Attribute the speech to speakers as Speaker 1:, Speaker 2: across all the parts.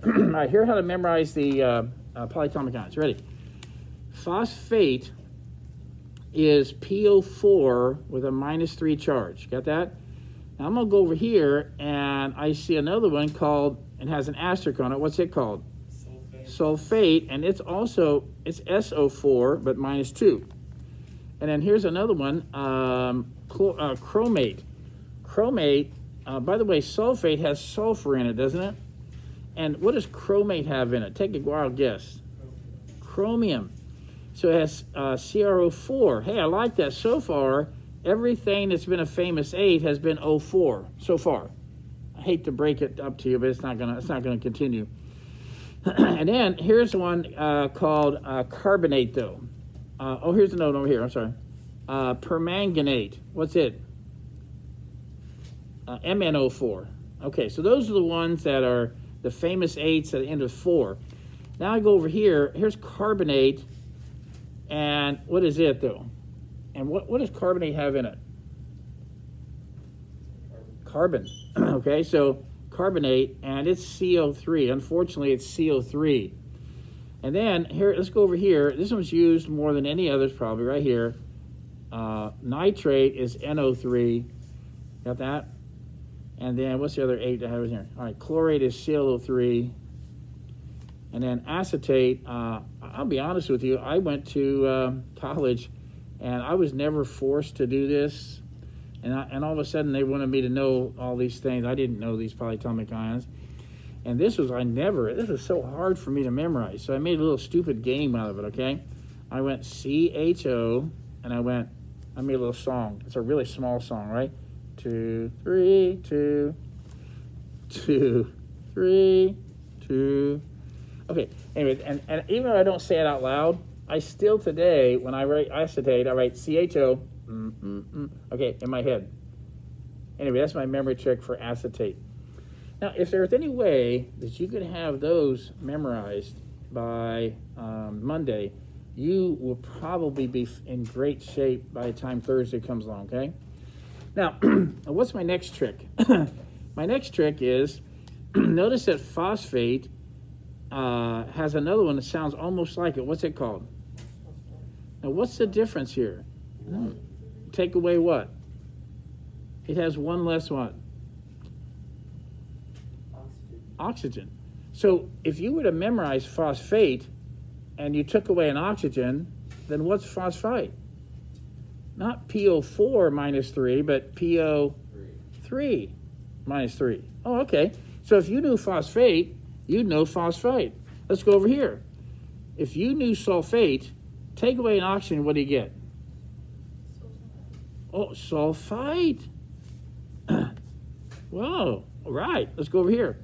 Speaker 1: All right, here's how to memorize the polyatomic ions. Ready? Phosphate is PO4 with a -3 charge. Got that? Now I'm going to go over here, and I see another one called, and has an asterisk on it. What's it called? Sulfate, and it's SO4, but -2. And then here's another one, chromate. Chromate, by the way, sulfate has sulfur in it, doesn't it? And what does chromate have in it? Take a wild guess. Chromium. So it has CrO4. Hey, I like that. So far, everything that's been a famous 8 has been O4 so far. I hate to break it up to you, but it's not gonna continue. And then here's one called carbonate, though. Here's a note over here. I'm sorry. Permanganate. What's it? MnO4. Okay, so those are the ones that are the famous 8s at the end of 4. Now I go over here. Here's carbonate. And what is it, though? And what does carbonate have in it? Carbon. Okay, so carbonate, and it's CO3. Unfortunately, it's CO3. And then here, let's go over here. This one's used more than any others, probably right here. Nitrate is NO3. Got that? And then what's the other 8 I have in here? All right, chlorate is ClO3. And then acetate, I'll be honest with you, I went to college, and I was never forced to do this. And all of a sudden, they wanted me to know all these things. I didn't know these polyatomic ions. And this was so hard for me to memorize. So I made a little stupid game out of it, okay? I went CHO, and I made a little song. It's a really small song, right? 2, 3, 2, 2, 3, 2. Okay, anyway, and even though I don't say it out loud, I still today, when I write acetate, I write CHO, okay, in my head. Anyway, that's my memory trick for acetate. Now, if there's any way that you could have those memorized by Monday, you will probably be in great shape by the time Thursday comes along, okay? Now, what's my next trick? My next trick is, notice that phosphate has another one that sounds almost like it. What's it called? Now, what's the difference here? Take away what? It has one less what? Oxygen. So if you were to memorize phosphate and you took away an oxygen, then what's phosphite? Not PO4 -3, but PO3 -3. Oh, okay. So if you knew phosphate, you'd know phosphite. Let's go over here. If you knew sulfate, take away an oxygen, what do you get? Oh, sulfite. Whoa, all right, let's go over here.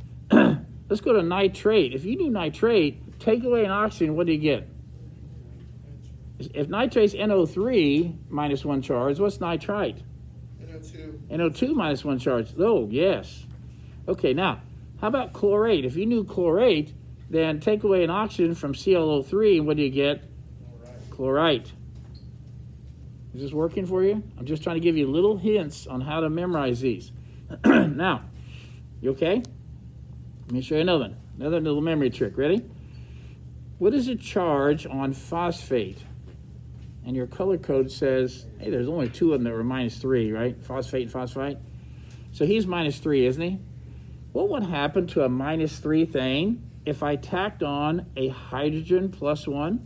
Speaker 1: Let's go to nitrate. If you knew nitrate, take away an oxygen, what do you get? If nitrate's NO3 -1 charge, what's nitrite?
Speaker 2: NO2.
Speaker 1: NO2 -1 charge. Oh, yes. Okay, now, how about chlorate? If you knew chlorate, then take away an oxygen from ClO3, and what do you get? Chlorite. Is this working for you? I'm just trying to give you little hints on how to memorize these. Now, you okay? Let me show you another little memory trick. Ready? What is the charge on phosphate? And your color code says, hey, there's only 2 of them that were -3, right? Phosphate and phosphite. So he's -3, isn't he? What would happen to a -3 thing if I tacked on a hydrogen +1?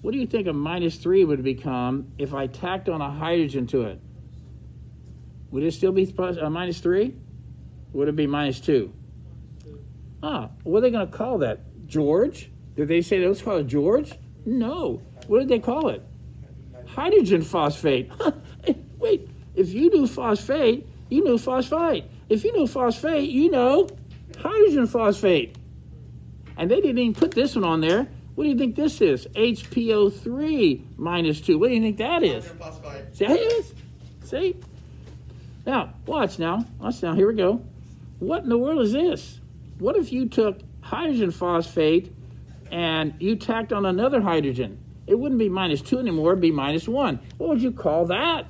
Speaker 1: What do you think a -3 would become if I tacked on a hydrogen to it? Would it still be -3? Would it be -2? What are they going to call that? George? Did they say, let's call it George? No. What did they call it? Hydrogen phosphate. Wait, if you knew phosphate, you knew phosphite. If you knew phosphate, you know hydrogen phosphate. And they didn't even put this one on there. What do you think this is? HPO3 -2. What do you think that is? See how it is? See? Now, watch now. Here we go. What in the world is this? What if you took hydrogen phosphate and you tacked on another hydrogen? It wouldn't be -2 anymore, it'd be -1. What would you call that?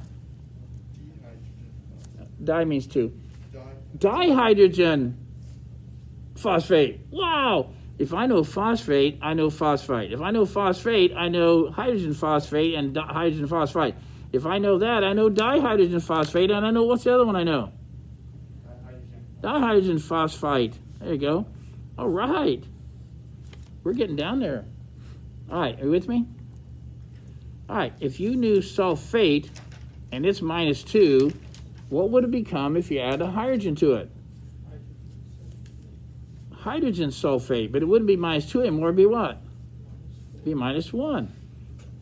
Speaker 1: Di means 2. Dihydrogen Phosphate. Wow. If I know phosphate, I know phosphite. If I know phosphate, I know hydrogen phosphate and hydrogen phosphite. If I know that, I know dihydrogen phosphate, and I know what's the other one I know? Dihydrogen phosphite. There you go. All right. We're getting down there. All right, are you with me? All right, if you knew sulfate and it's -2, what would it become if you add a hydrogen to it? Hydrogen sulfate, but it wouldn't be -2 anymore. It'd be what? It'd be -1.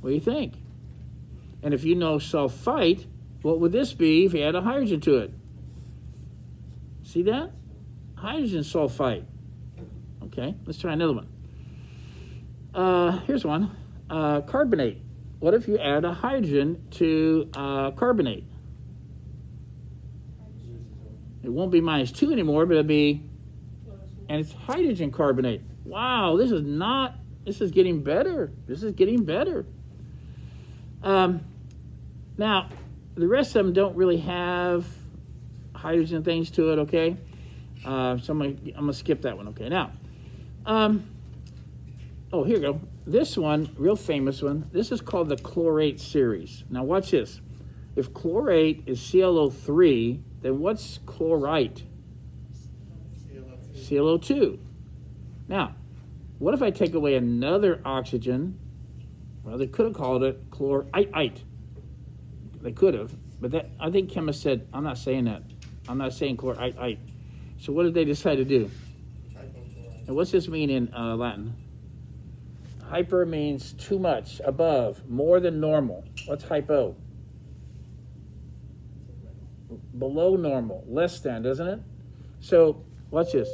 Speaker 1: What do you think? And if you know sulfite, what would this be if you add a hydrogen to it? See that? Hydrogen sulfite. Okay, let's try another one. Here's one. Carbonate. What if you add a hydrogen to carbonate? It won't be -2 anymore, but it'll be, and it's hydrogen carbonate. Wow, this is getting better. This is getting better. Now, the rest of them don't really have hydrogen things to it, okay? So I'm gonna skip that one, okay? Now, oh, here we go. This one, real famous one, this is called the chlorate series. Now watch this. If chlorate is ClO3, then what's chlorite? ClO2. Now, what if I take away another oxygen? Well, they could have called it chlorite. They could have, but that, I think chemists said, I'm not saying that. I'm not saying chlorite. So what did they decide to do? And what's this mean in Latin? Hyper means too much, above, more than normal. What's hypo? Below normal, less than, doesn't it? So, watch this.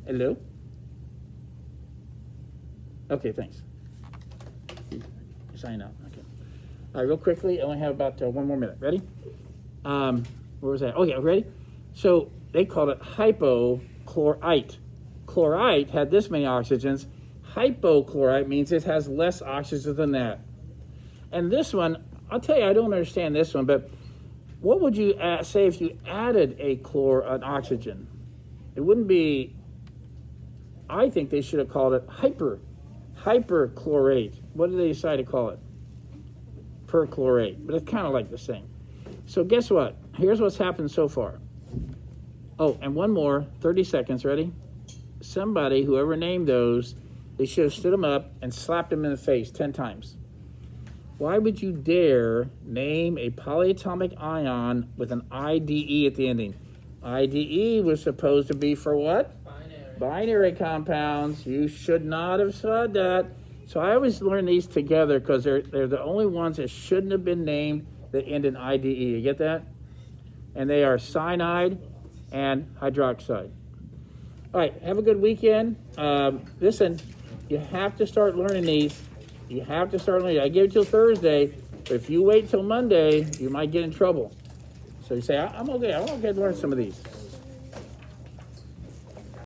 Speaker 1: Hello? Okay, thanks. Sign out. Okay. All right, real quickly, I only have about 1 more minute. Ready? Where was that? Oh, yeah, ready? So, they called it hypochlorite. Chlorite had this many oxygens. Hypochlorite means it has less oxygens than that. And this one, I'll tell you, I don't understand this one, but what would you say if you added an oxygen? It wouldn't be, I think they should have called it hyperchlorate. What did they decide to call it? Perchlorate, but it's kind of like the same. So guess what? Here's what's happened so far. Oh, and one more, 30 seconds, ready? Somebody, whoever named those, they should have stood them up and slapped them in the face 10 times. Why would you dare name a polyatomic ion with an IDE at the ending? IDE was supposed to be for what? Binary compounds. You should not have said that. So I always learn these together because they're the only ones that shouldn't have been named that end in IDE. You get that? And they are cyanide and hydroxide. All right, have a good weekend. Listen, you have to start learning these. You have to start learning. I give it till Thursday, but if you wait till Monday, you might get in trouble. So you say, I'm okay to learn some of these.